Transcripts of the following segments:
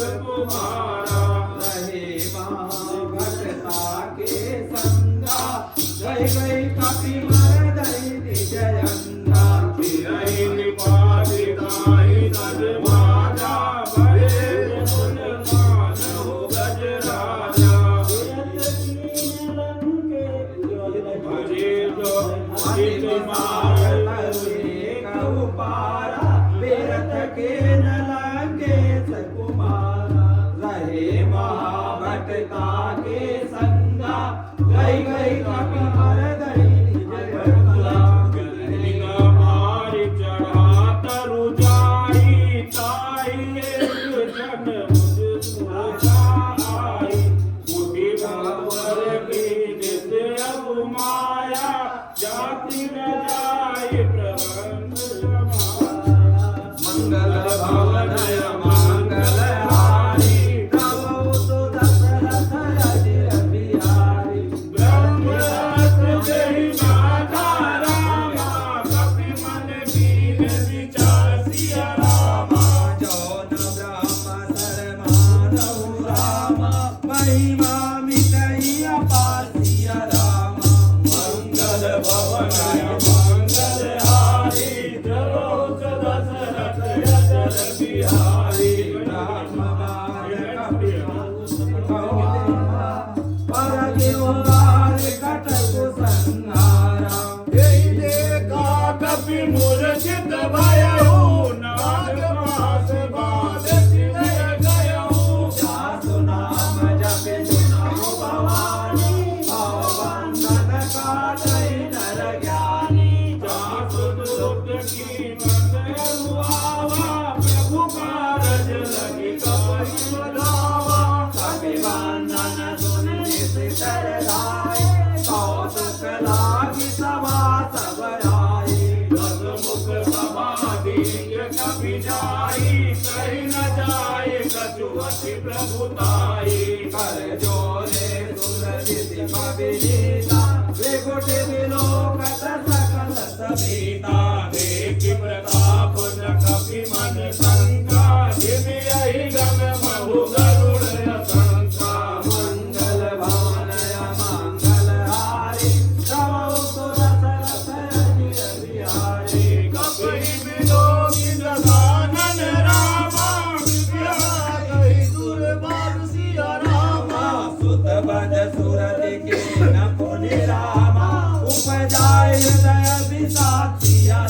तुम्हारा रहे महाभटता के संगा गई गई कपि मरदई निज अंगा फिरहि निपातिताहि सजमाजा भये मुन मानहु गजराजा भजे जो हित पारा बेरत के न लगे सकुमारा रहे महाभटता के संगा गई गई कपि मरदई निज अंगा गंगा मारि चढ़ा तरु जाई ताई एक जन मुझ सोचा आई उठी भवर की जिस अब माया जाति न जाय प्रबंध मंगल भवनय मंगल हारी प्रभु तो दशरथ अजिर बिहारी ब्रह्मरथ जय माता रामा कपि मन वीर विचार सिया रामा जौन ब्रह्म शर्मानहु राम महिमा मिटहि अपार सिया राम मंगल भवनय मंगल हारी जलोच दशरथ अचल बिहारी राम बाण कपि पर देवदार कटकु संहारा एहि देखा कपि मूर्छित भयउ नाग पास बाध सिधय गयउ जासु नाम जपे सुनहु भवानी भवबंधन काटहि नर ज्ञानी जासु दुष्ट की मन रुआवा प्रभु कारज लगी कपि बधावा कपि बंधन सुन नित कर लाए कौतुक लागी सभा सब आए मुख समाधि कपि जाई कहीं न जाए कछु अति प्रभुताई कर जोरे सुरजित कविता विकुट विलोकत सकल सभीता देखि प्रताप न कपि मन शंका जिमि यही गम महु गरुड़ शंका मंगल भवनय मंगल हारी प्रभु तो दशरथ अजिर बिहारी कपि विलोकि दशानन रामा विद्याधि दुर्बार सिया रामा सुत बद सुरति के न पुनि रामा उपजाय हृदय विषाद सिया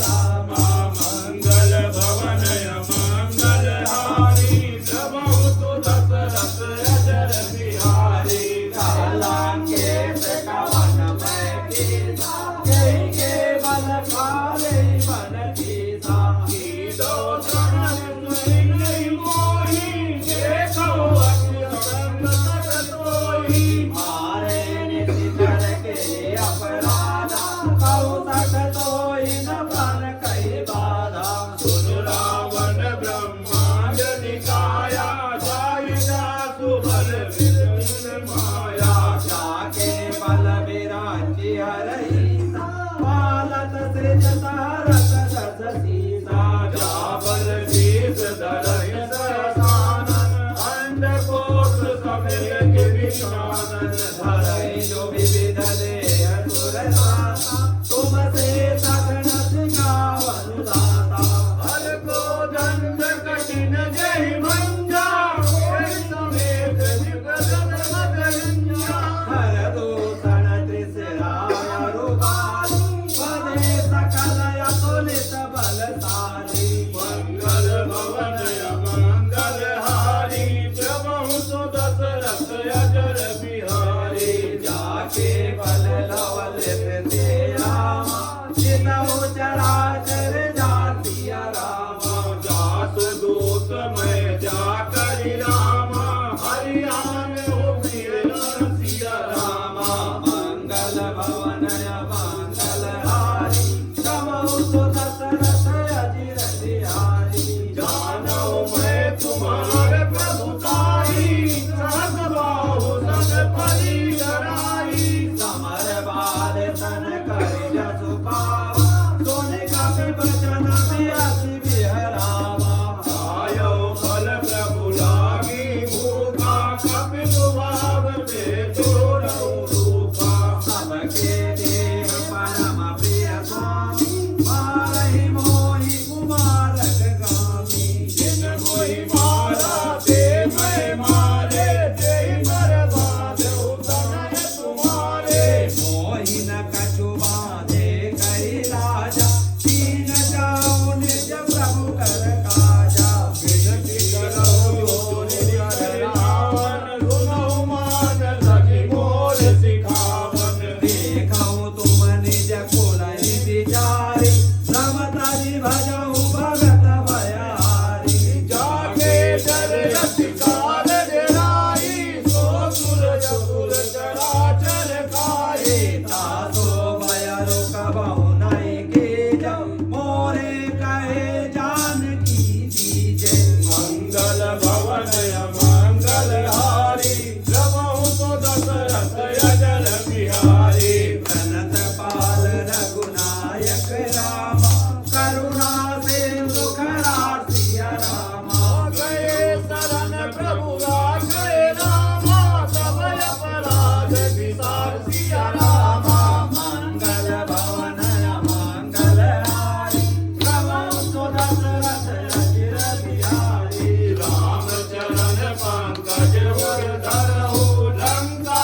रति काल डेराई, सो सुर असुर चराचर खाई। तातो भयरु कबहु नहीं कीजै, मोरे कहे जानकी दीजे। मंगल भवन मंगल हारी, रमहु तो दशरथ अजर बिहारी। प्रणत पाल रघुनायक रामा, करुणा सिंधु खरा सिया रामा। गए शरण प्रभु राघवे रामा, सब अपराध विसार सिया रामा। मंगल भवन मंगल हारी, रमहु तो दशरथ अजर बिहारी। राम चरण पंकज उर धरहु, लंका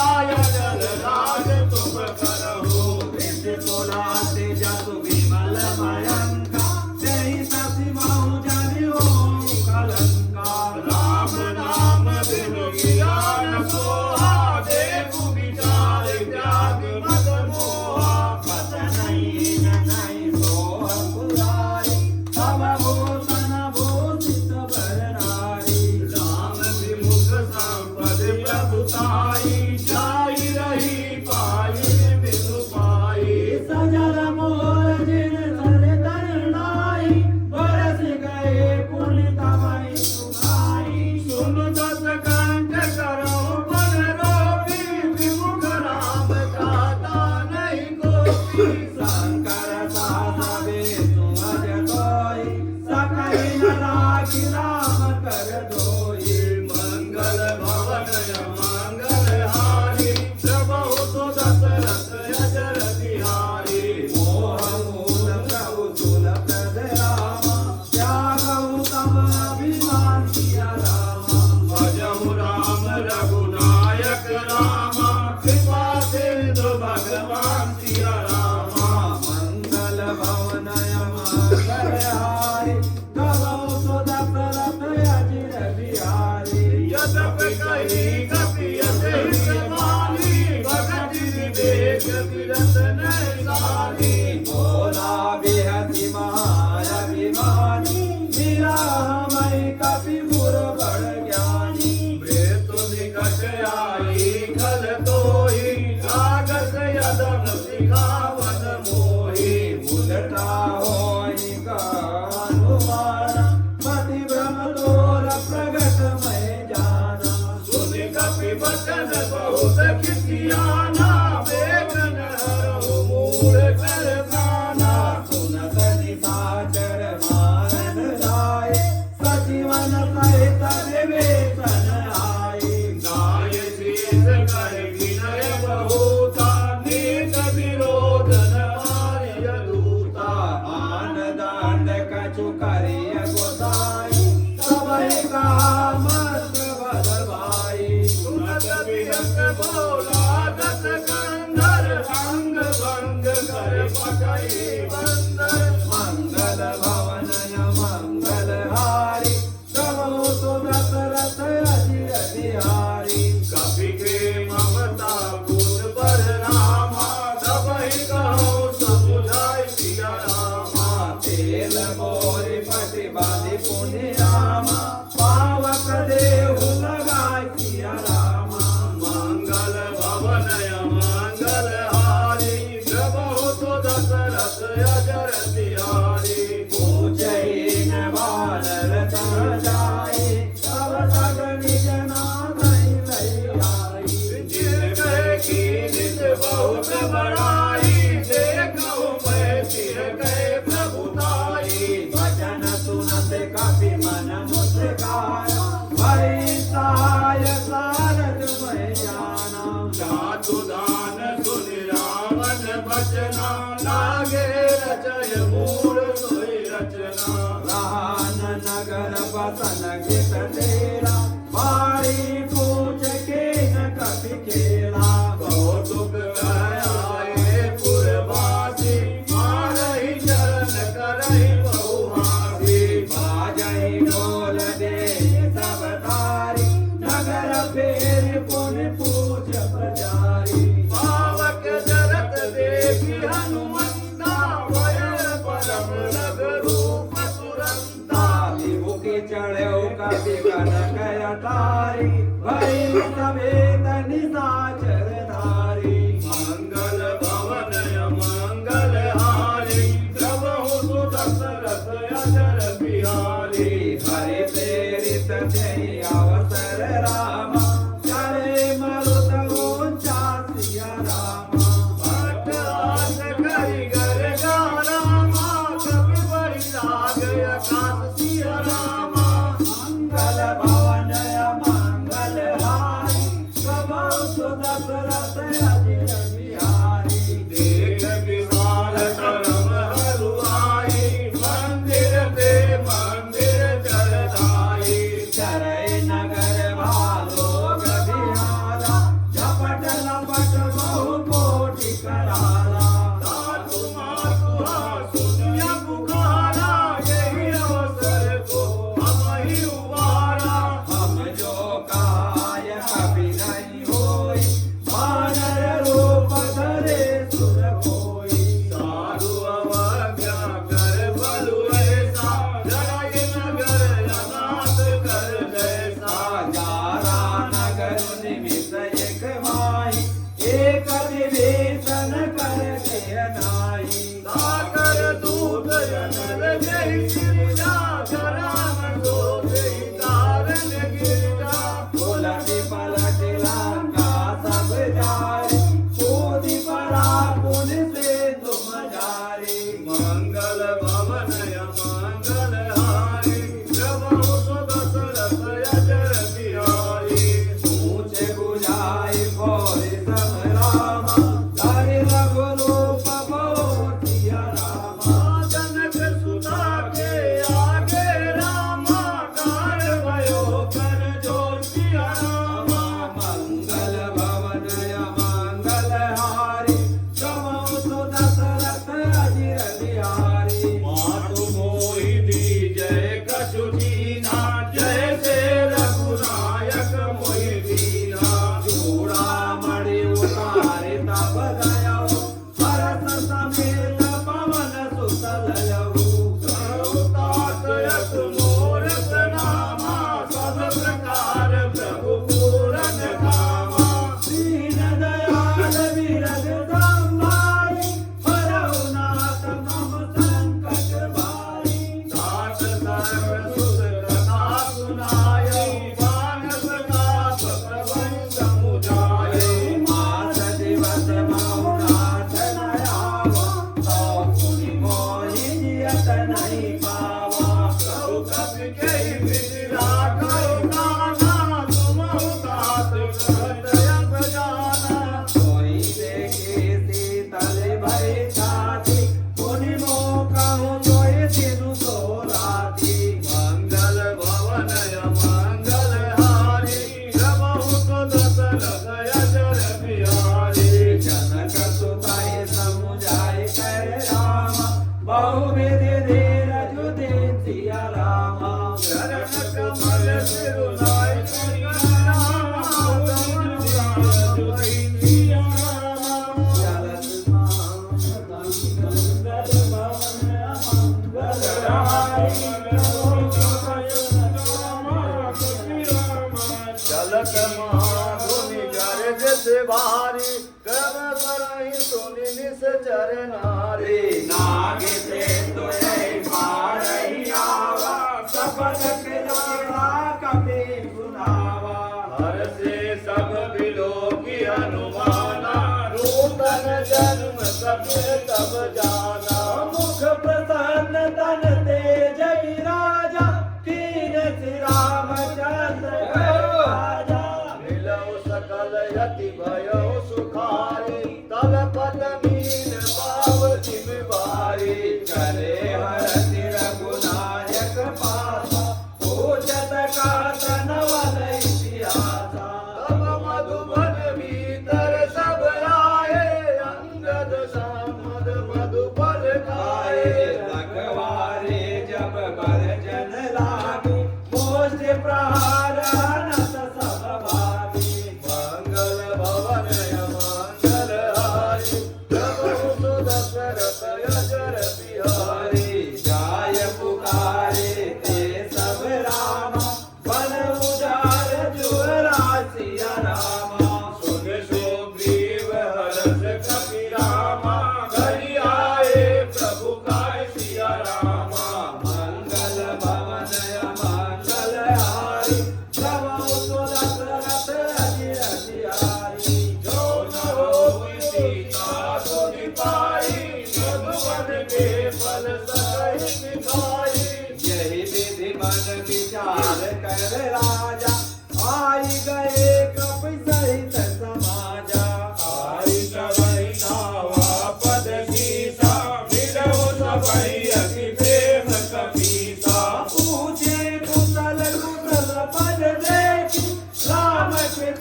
जल राज तुम करहु। विपुलाति जसु विमल मयंका, तेहि ससि महु जनि होमु कलंका। राम नाम बिनु ज्ञान सोहा, देखु विचार त्याग मत मोहा। पत नहीं नहीं सोह पुरारी, तब भूषण भूषित बरनारी। राम विमुख संपद प्रभुताई, जाई रही पाई बिनु पाई। सजल मोर जिन सर तरनाई, बरस गए पुण्य तमहि सुखाई। सुन दस कंठ करहु बन रोपी, विमुख राम दाता नहीं कोपी। शंकर साधवे सुअज कोई, सकहि न राखि राम कर दोई। मंगल भवन मंगल हारी, रमहु तो दशरथ अजर बिहारी। मोह मूल प्रभु सुलभ रामा, त्यागहु तम अभिमान सिया रामा। भजहु राम रघुनायक रामा, कृपा सिंधु भगवान सिया रामा। मंगल भवन मंगल हारी, कबहु तो दशरथ अजर बिहारी। यद्यपि कही कपियत हितवानी, भगति विवेक विरत नहीं सारी। भोला बिहति महाअभिमानी, निरामय कपिपुर बड़ ज्ञानी। मृत्यु निकट आई खल तोहि, लागत यदम सिखावन मोहि। उलटा होई का अनुमान, मति भ्रम तोर प्रगट मैं जाना। सुनि कपि वचन बहुत खिसियाना, बेगन हरहु मूढ़ कर खाना। सुनत निशाचर मारन लाए, सजीवन सहित विवेचन आए। गाय शीस कर विनय बहुता, नीच विरोध न मारिय दूता। आन दांड कछु करिय गोसाई, सबहि कहा मत बल भाई। सुनत बिहक बोला दस कंधर, अंग भंग कर पटई बंदर। मंगल भवन मंगल हारी, कबहु तो दशरथ अजर बिहारी। कपि के ममता गुण पर रामा, सबहि कहु समुझाई सिया रामा। तेल मोरि पति बाधि पुनि रामा, पावक देहु लगाई सिया रामा। मंगल भवन मंगल हारी, रमहु तो दशरथ अजर बिहारी। पूजहि न वानर तह जाए, तब सगनि जना नहीं लई आई। जिन कहे कीनित बहुत बड़ाई, देखहु मैं सिर गए प्रभुताई। वचन सुनत कपि मन मुस्काया, भई अटारी भई समेत निशाचर धारी मंगल भवन मंगल हारी प्रभु सुदशरथ अजर बिहारी हरि प्रेरित जय अवसर रामा चले मरुत ऊंचा सिया रामा भट्ट आस कारीगर गाना कवि बड़ी लाग आकाश सिया रामा मंगल भवन मंगल हारी प्रभु सुदशरथ अजिर बिहारी देख विशाल करम हरुआई मंदिर पे मंदिर चढ़ाई चरय नगर भालोक बिहारा झपट लपट बहु कोटि कराला साधु मातु सुनिया पुकारा यही अवसर को हम ही उबारा हम जो काय कभी नहीं होई वानर रूप धरे सुर कोई साधु अवज्ञा कर बलु ऐसा जय नगर अनाथ कर जैसा साजारा नगर निमित एक माई एक विभीषण कर के नाई साकर दूत जनर जय गिरिजा करान दो जय तारन गिरिजा उलटी पलटी लंका सब जारी कूदी पड़ा पुन से तुम जारी मंगल भवन मंगल हारी प्रभु सुदशरथ अजर बिहारी ऊंचे बुझाई भोरी सब रामा धरि रघुरूप बहुतिया रामा जनक सुता के आगे रामा कार भयो कर जोर सिया रामा मंगल भवन मंगल हारी प्रभु सुदशरथ अजिर बिहारी मातु मोहि दी जय कछु दीना जय से रघुनायक मोहि दीना चूड़ामणि उतारि तब दयौ भरत समेत पवन सुत लयौ सर्वतात यस मोरत नामा सब प्रकार प्रभु पूरन कामा दीन दयाल विरज संभारी हरौ नाथ मम संकट भारी सात सर्व सुत कथा सुनाई मानस दास प्रबंध समुदाय मास दिवस मौनाथ न आवा तो पुनि मोहि जियत नहीं पावा प्रभु कपि कहि विदिरा करो नाना तुम तात कहत अब जाना कोई देखे शीतल भई छाती पुनि मोह कहूँ सोई सिनु सोलाती मंगल भवन मंगल हारी प्रभु सुदशरथ अजर बिहारी जनक सुताई समुझाई कर रामा बहुविधि धीरज दीन सिया रामा चरण कमल सिरुनाई करिया जोई सिया रामा चलत मंगल भवन मंगल हारी चलत महाधुनि गर्ज से भारी कर करहि सुनि निश्चर नारी नागे से तुझे मारई आवा सपद के जोड़ा कभी सुनावा हर से सब बिलो की अनुमाना नूतन जन्म सब तब जाना मुख प्रसन्न तन तेज राजा कीन श्री रामचंद्र राजा मिलौ सकल यति भयो सुखारी तल पद मीन पाव जिम बारी करे हरति रघुनायक पासा पूजत का तनवल इतिहासा तब मधुबन भीतर सब आए अंगद सामद मधुबल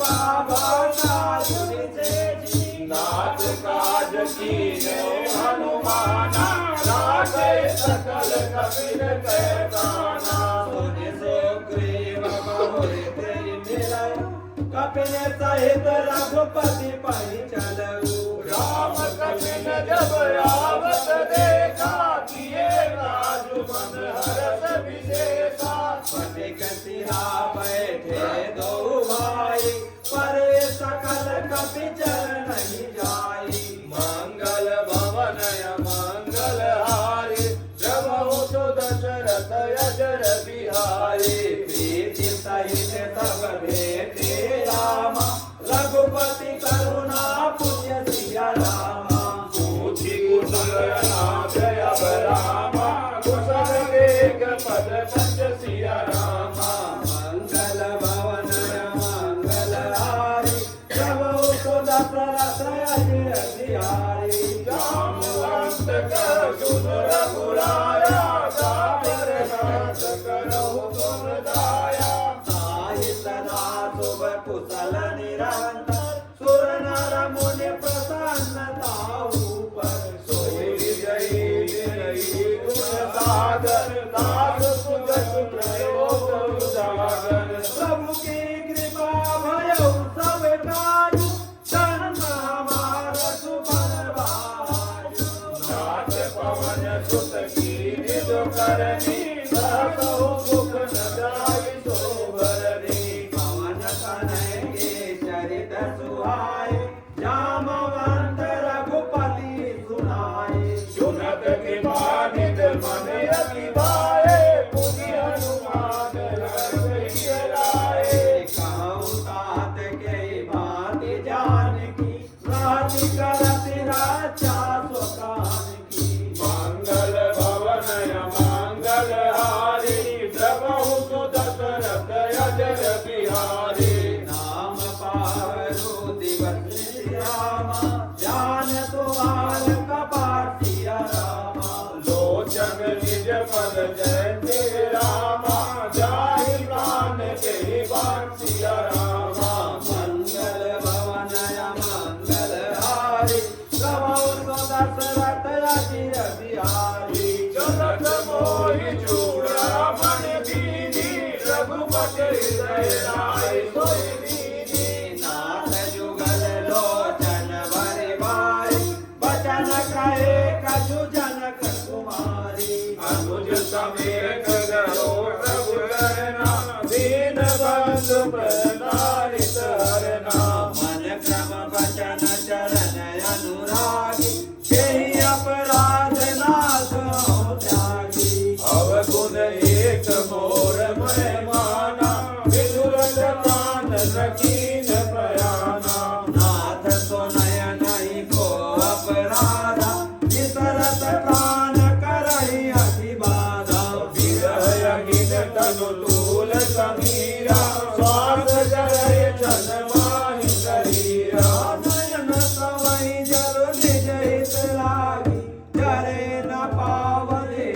पावना तुझसे नाथ काज कीने हनुमाना राखे सकल कबीर के प्राणा सोने सुग्रीव बहुरी तेरी मिलय कपिल सहित रघुपति पहि चलऊ राम कपिन जब आवत देखा किए राजु मन हरष विशेषा फटिक सिरा बैठे दो भाई पर सकल कपि चल नहीं जाई मंगल भवन मंगल हारी प्रभु तो दशरथ अजर बिहारी प्रीति सहित सब भेटे राम रघुपति करुणा पुण्य सिया रामा पूछी कुशल जय रामा कुशल वेग पद पंच सिया रामा मंगल भवन मंगल हारी प्रभु तो दशरथ अजर बिहारी जामवंत कर सुन रघुराया दावर नाथ करहु तुम दाया साहि सदा शुभ कुशल निरंतर सुर नर मुनि प्रसन्नताहु पर सोई विजयी विनयी गुण सागर दास सुगत प्रयोग उजागर प्रभु की कृपा भयउ सब काजु जन्म हमार सुपर भाजु नाथ पवन सुत कीनि जो करनी सहसहु सुख न जाई सोभरनी पवन कनय के चरित सुहाए जामवंत रघुपति सुनाए सुनत कृपानिध मन अति भाए पुनि हनुमान हृदय लाए कहूँ तात के भांति जानकी राति करति राजा स्वकान की मंगल भवन मंगल हारी प्रभु तो दशरथ अजर बिहारी नाम पावनु दिवस रामा ध्यान तुम्हार कपाट सिया रामा लोचन निज पद जयते रामा जाहि प्राण के बासिया रामा मंगल भवन मंगल हारी प्रभु तो दशरथ अजिर बिहारी जगत मोहि चूड़ामण दीनी रघुपति हृदय राय सोई दीनी नाथ जुगल लोचन भरि भाई बचन कहे कछु जनक कुमारी अनुज समेत गरो रघुरना दीन बंधु प्रतारित हरना मन क्रम बचन चरण अनुरागी केहि अपराध नाथ हो त्यागी अवगुण एक मोर मैं माना विदुरत प्राण रकीन बयाना नाथ सुनय नहीं को अपराधा विसरत प्राण करहि अति बाधा विरह अगिन तनु तूल समीरा स्वार्थ जरय जन माहि शरीरा नयन सवै जल निज हित लागी जरे न पावने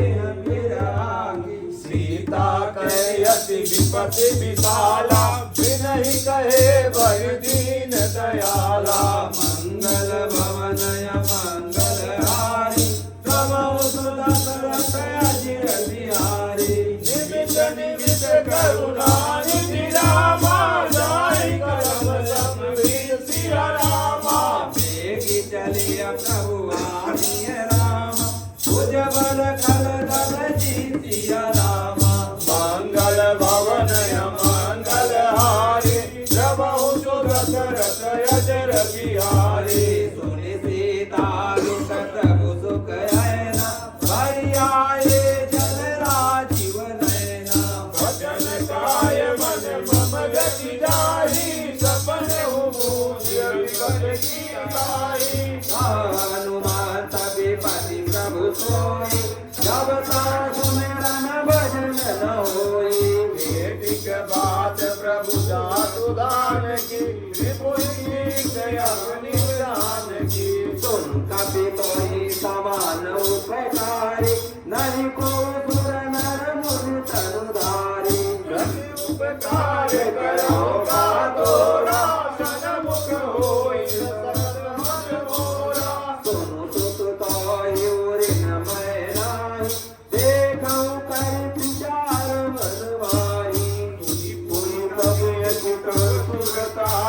विरागी सीता कहे अति विपति विशाला विनहि कहे भय दीन दयाला मंगल भवन मंगल हारी प्रभु सुदशरथ अजिर बिहारी निमित निमित करुणा निधि रामा जाहि करम संबीर सिया रामा बेगी चलिया प्रभु आनिय राम उज्जवल कल दल जीतिया रामा मंगल भवन मंगल हारी प्रभु सुदशरथ अजर बिहारी सुनि सीता दुख प्रभु सुख ऐना भरि आए जल राजीव नैना भजन काय मन मम गति जाहि सपन हुबूझ विकट की ताहि हनुमान विपति प्रभु सोई जब ता सुमिरन भजन न होई भेटिक बात प्रभु जातु दान की विपुल दया निदान की सुन कपि तोहि समान उपकारी नहीं को सुर नर मुनि तनुधारी उपकार करो का तोरा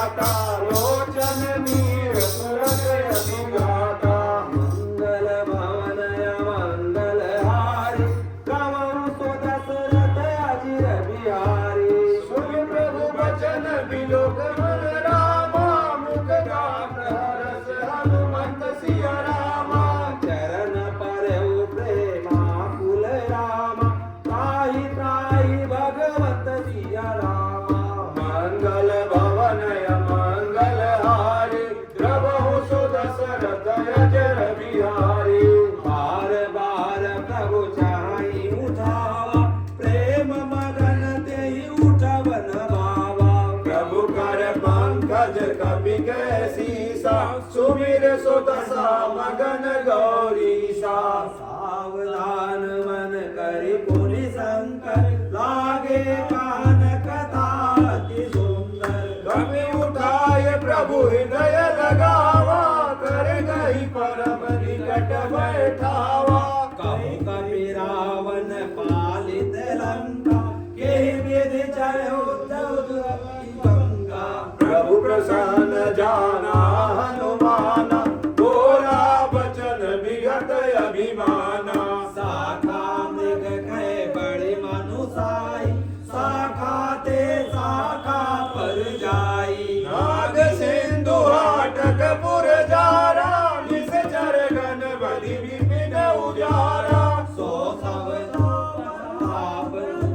गाता लोचन मीर सुरत अति गाता मंगल भवनय मंगलहारी गवं सो दशरथ अजिर बिहारी सुन प्रभु बचन बिलोक मन रामा मुख गात हरस हनुमंत सिया रामा चरण परउ प्रेमा कुल रामा त्राहि त्राहि भगवत सिया रामा मंगल भवनय मंगलहारी द्रवहु सो दशरथ अजर बिहारी बार बार प्रभु चाहि उठावा प्रेम मगन तेहि उठवन बाबा प्रभु कर पंकज कपि के सीसा सुमिर सो दशा मगन गौरीसा सावधान मन करि पुनि शंकर लागे कान कथा अति सुंदर कपि उठाय प्रभु हृदय लगावा कर गई परम निकट बैठावा कहु कपि रावण पालित लंका के विधि जय उद्धव गंगा प्रभु प्रसन्न जाना हनुमाना बोला बचन विगत अभिमाना शाखा मृग कहे बड़े मनुसाई शाखा ते शाखा पर जाई नाग सिंधु हाटक पुर जारा निश्चर गण बलि विपिन उजारा सो सब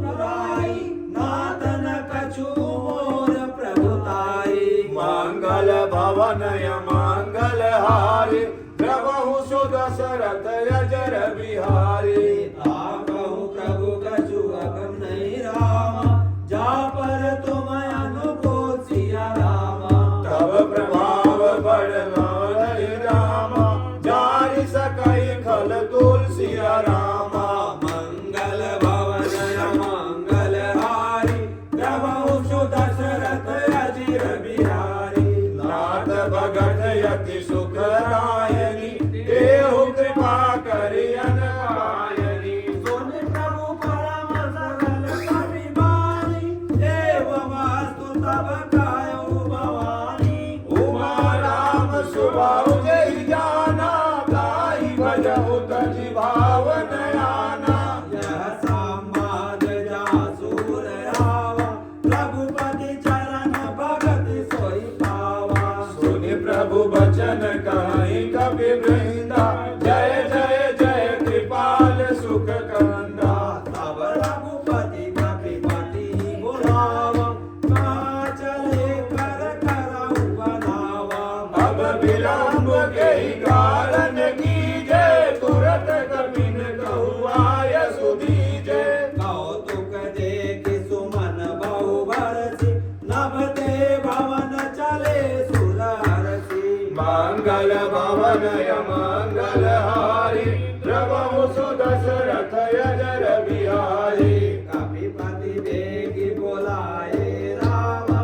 बुराई नातन कछु मोर प्रभुताई मंगल भवनय मंगलहारी द्रवहु सो दशरथ अजर बिहारी कहु प्रभु कछु अगम नहीं रामा जा पर तुम अनुकूल सिया रामा तब प्रभाव बढ़ना नहीं रामा जारि सकई खल तुलसी रामा मंगल भवनय मंगलहारी प्रभु सु दशरथ अजिर बिहारी नाथ भगत यति सुख रायनी देहु कृपा करि अनपायनी सुन प्रभु परम सरल अभिमानी देव वास्तु तब कायु भवानी उमा राम सुभाव जय जाना ताहि भजहु तजि भावन आना यह संवाद जासूर रावा रघुपति चरण भगत सोई पावा सुनि प्रभु बचन कहि कपि वृंदा जय जय जय कृपाल सुख कंदा तब रघुपति कपिपति बुलावा कहाँ चले कर करऊ बनावा अब विलंब के कारण कीजे तुरत कपिन कहुआय सुधीजे कौतुक देख सुमन बहु बरसी नभते भवन चले सुर हरसी मंगल भवनय मंगलहारी द्रवहु सु दशरथ अजर बिहारी कपिपति देगी बोलाए रामा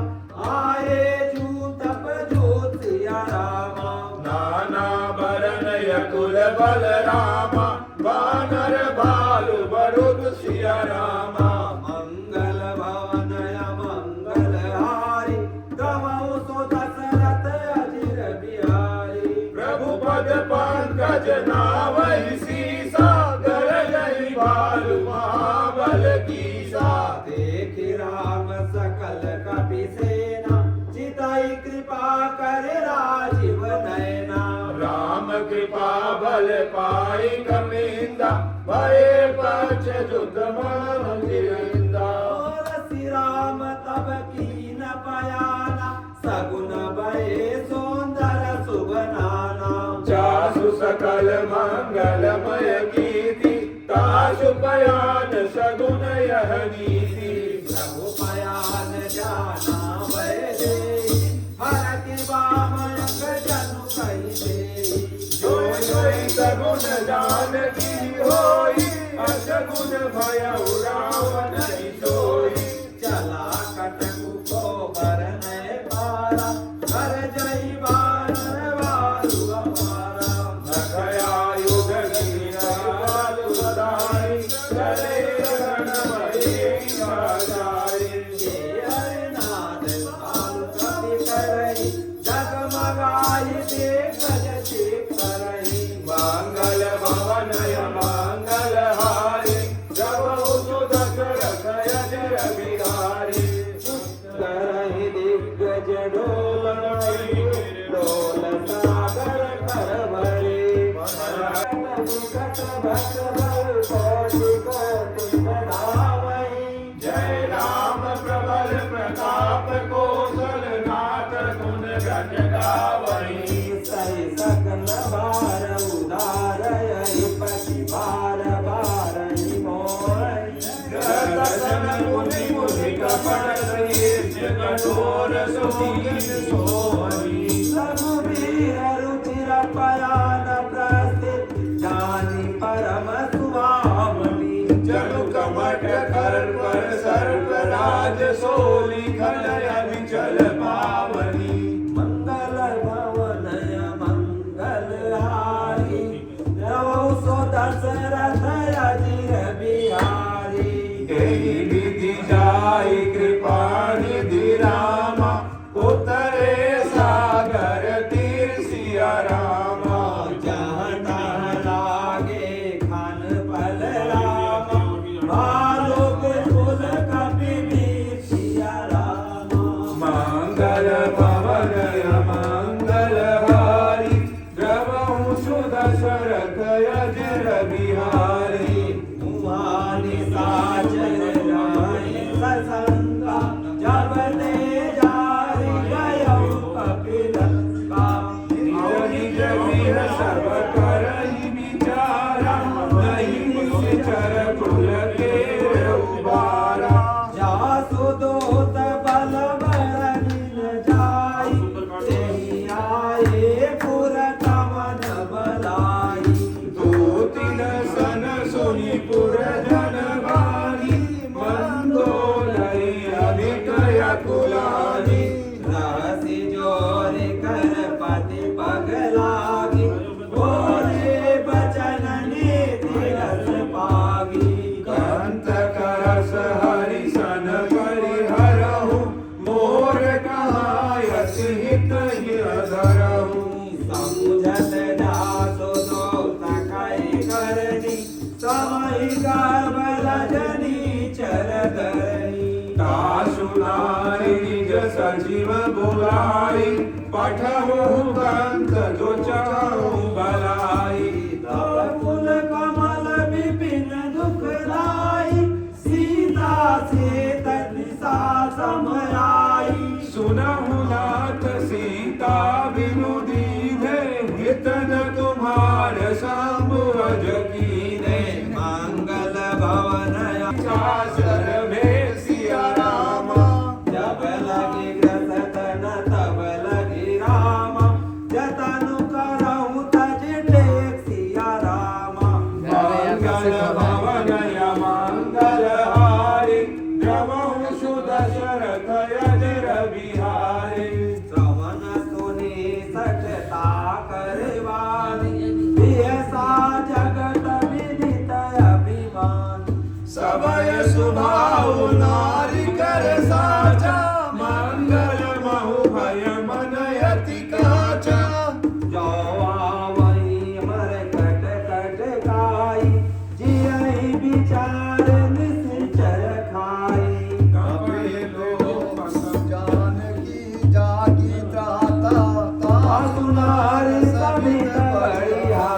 आए जू तप जोत सिया रामा नाना बरन यकुल बल रामा वानर भालु बरुद सिया रामा मंगल भवनय मंगलहारी गवौ सो दशरथ अजिर बिहारी प्रभु पद पंकज नावहि सीसा गरजहि भालु महाबल कीसा देखि राम सकल कपि सेना चितई कृपा कर राजीव नयना राम कृपा बल पाई कमिंदा भये पक्ष युद्ध मंदिरिंदा रसि राम तब कीन पयाना सगुन भये सुंदर सुबनाना जासु सकल मंगलमय कीर्ति तासु पयान सगुन यह नीति प्रभु पयान जाना भय दे हर कृपा मय जनु कहि दे जो जोई सगुन जानकी होई असगुन भय रावण नहीं सोई चला कटकु को बरनय पारा घर जई बानर वालु अपारा नखया युग गिर बालु बदाई चले रण भये बाजाई हे हरिनाथ काल कपि कर गज डोलमयी डोल सागर करवरे मुखट भक्त भर कोटि कोटि बधावई जय राम प्रबल प्रताप कौशलनाथ गुण गण गावई सही सकल बार उदारय पति बार बारहि मोहि दर्शन मुनि मुनि कपट शीर्ष कठोर सुदीन सोई रघुबीर रुचिर पयान प्रस्थित जानि परम सुहावनी जनु कमट कर पर सर्वराज सोली खलय विचल पावनी मंगल भवनय मंगलहारी रवौ सो दशरथ अजिर बिहारी एहि विधि जाई कृपा निधि रामा उतरे सागर तीर सिया रामा जहाँ तहाँ लागे खान पल रामा बालोक फूल कपि सिया रामा मंगल भवन मंगल हारी द्रवहु सुदशरथ अजर बिहारी तुम्हारी साजन राय ससंगा जब ते जारी गयो कपिलंका निज निज सब करहि विचारा नहीं निश्चर कुल के उबारा जासु दूत बल बरगिन जाई तेहि आए पुर कवन बलाई दूतिन सन सुनि पुर जन भारी मंदोदरी अधिक अकुलानी रहसि जोर कर पति पग लागी बोले बचन नीति रस पागी कंत करस हरि सन परिहरहु मोर कहायस हित धरहु समुझत जासु दो सखाई करनी समय गर्भ रजनी चर धरनी तासु नारी निज सजीव बुलाई पठहु कंत जो चाहु भलाई तव कुल कमल विपिन दुखदाई सीता सेत दिशा समराई सुनहु नाथ सीता बिनु दीधे हित न तुम्हार संबुअज कीने मंगल भवन शास्त्र में सिया रामा जब लगी ग्रसत न तब लगी रामा जतनु करहु तज टेक सिया रामा मंगल भवन मंगल हारी द्रवहु सुदशरथ अजर बिहारी श्रवण सुनि सठता करवानी बिहसा जगत विदित अभिमानी सबय सुभाउ नारी कर साचा मंगल महु भय मन अति काचा जो आवई मर कट कट खाई जियहि विचार निश्चर खाई कपि लोक जानकी जागी त्राता असुनारी सभित बढ़िया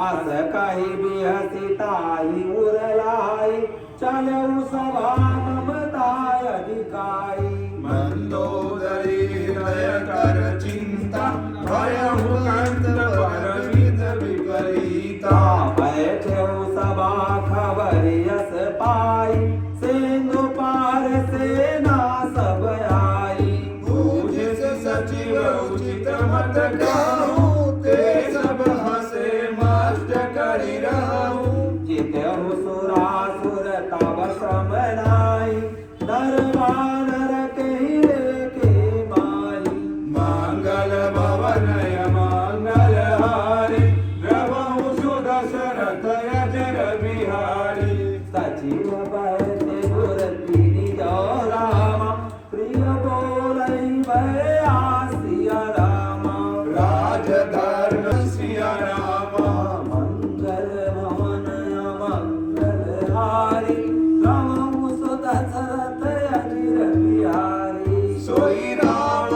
अस कहि बिहसिताई उरलाई चलऊ सभा ममताय अधिकाई मंदोदरी हृदय कर चिंता भयहु कंत परमित विपरीता बैठे सभा खबर यस पाई सिंधु पार सेना सब आई पूज्य सचिव उचित मत कहूँ ते सब हसे मस्त करि रहूँ जितेहु सुरासुर तव समनाई दरबार कहि के माई मंगल भवन मंगल हारी द्रवहु सुदशरथ अजर बिहारी सचिव बैठे गुरती निजो रामा प्रिय बोलई भय आसिया रामा राजधर्म सिया रामा मंगल भवन मंगल हारी राम सुदशरथ अजिर बिहारी सोई राम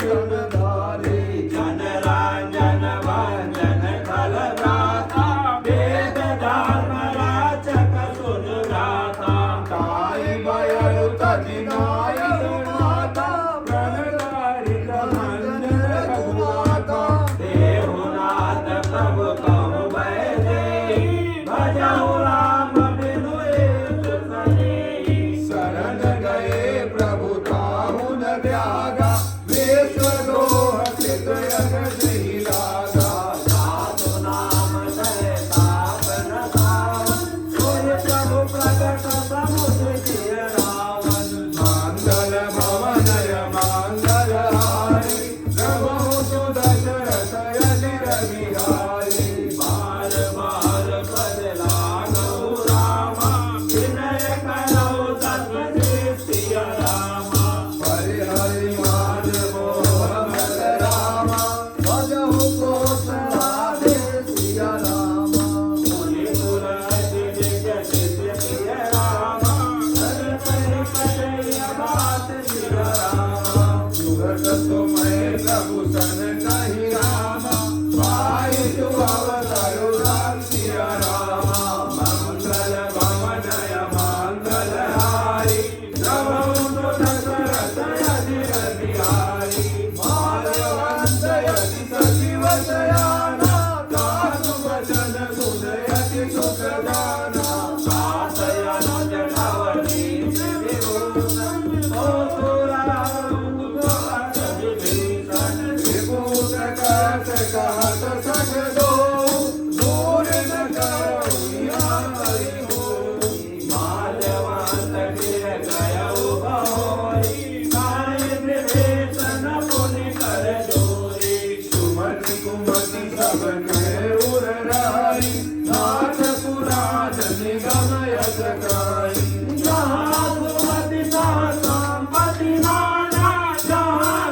गणधारी जनरांजन भंजन खल भ्राता वेद धर्म राचक सुन गाथा ताई बयरु तजी नाई माता प्रणगारी मंजन मंजन रघुनाथा देहुनाथ प्रभु कहु भय देहि भजहु राम बिनु एक सनेहि शरण गए प्रभु ताहु न त्यागा विश्वद्रोह कृत जगत ही लागा साधु नाम सहताप न पावन सोय प्रभु प्रकट समुद्र जिय रावण मंगल भवनय मंगल हारी प्रभु सुदशरथ यजिर बिहारी बार बार पद लागहु रामा विनय करहु तत्व सिय रामा हरि हरि मान मोह मद रामा भजहु कोसलादे सिया रामा मुनि तुलसी निज निज सिय रामा हर कहि पदय बात सिय रामा सुगत तुम्हें प्रभु सन कही रामा पाई तु अवतरु राम सिया रामा मंगल भवनय मंगल हारी प्रभु दशरथ यजिर बिहारी मालवंत यति सचिव शयाना दासु वचन सुनयति सुखदाना सातयन जटावली विभूषण ओ सुरारूप विभीषण विभूत कहत कहत सख दो दूर न करो हरि हो माल्यवंत गिर गयउ बहोरी काय विभीषण पुनि कर जोरी सुमति कुमति सबने उर राई नाथ पुराण निगम यश गाई जहाँ सुमति तहाँ संपत्ति नाना जहाँ